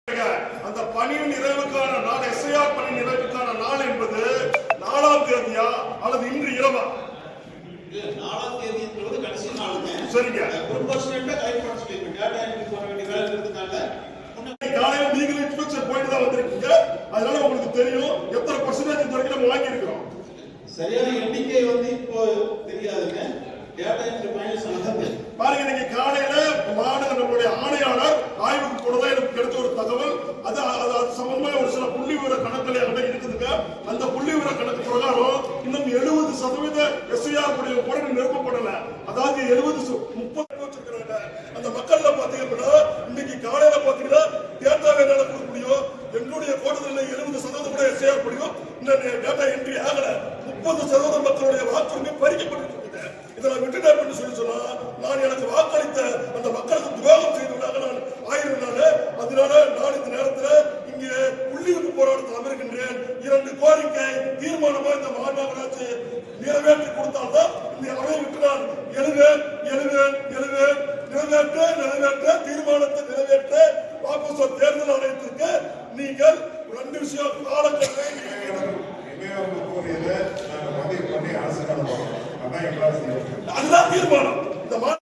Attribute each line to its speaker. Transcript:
Speaker 1: அந்த பணி நிறைவுக்கான நாள் எஸ்ஐஆர் பணி நிறைவுக்கான நாள் என்பது 4ஆம் தேதியா அல்லது இன்று இரவா?
Speaker 2: 4ஆம் தேதி என்பது கடைசி நாளுங்க.
Speaker 1: சரிங்க.
Speaker 2: ஒரு பர்சன்ட் டைப் பண்ணிட்டு டேட்டா என்ட்ரி போட வேண்டிய வேலை இருக்கிறதுனால
Speaker 1: காலையில நீங்க இன்ஸ்பெக்ஷன் போயிட்டு தான் வந்திருக்கீங்க. அதனால உங்களுக்கு தெரியும் எத்தனை பர்சன்டேஜ் வரைக்கும் நம்ம வாங்கி இருக்கிறோம்.
Speaker 2: சரியான எண்ணிக்கை இப்போ தெரியாதுங்க. டேட்டா என்ட்ரி பாயிண்ட்ஸ் நடந்தது.
Speaker 1: பாருங்க, நீங்க காலையில நம்மளுடைய ஆணையாளர் ஆய்வுக்கு போனதா எனக்கு கிடைச்ச ஒரு தகவல். அது சம்பந்தமா ஒரு சில புள்ளி விவர கணக்குகள் இருக்குதுங்க. அந்த புள்ளி விவர கணக்கு பிரகாரம் இன்னும் 70% எஸ்ஐஆர் கூட நிரப்பப்படல. அதாவது 30 வச்சிருக்கிறாங்க. அந்த மக்கள்ல பாத்தீங்கன்னா இன்னைக்கு காலையில பாத்தீங்கன்னா டேட்டா என்னால கொடுக்க முடியும். எங்களுடைய கோட்டத்தில் 70% கூட எஸ்ஐஆர் முடியும். இந்த டேட்டா என்ட்ரி ஆகல. 30% மக்களுடைய வாக்குரிமை பறிக்கப்பட்டு இதெல்லாம் விட்டுட்டேன் என்று சொன்னா நான் எனக்கு வாக்களித்த அந்த மக்களுக்கு துரோகம் செய்தவனாக நான் ஆயிருந்தாலே. அதனால நான் இந்த நேரத்தில் இங்கே உள்ளிருப்பு போராட்டத்தில் அமர்கின்றேன். 2 கோரிக்கை தீர்மானமா இந்த மாநகராட்சி நிறைவேற்றி கொடுத்தால்தான் இந்த அவையை விட்டு நான் நிறைவேற்ற தீர்மானத்தை நிறைவேற்ற வாபஸ் தேர்தல் ஆணையத்திற்கு நீங்கள் 2 விஷயம் காலக்கெடுவை அதுதான் தீர்மானம். இந்த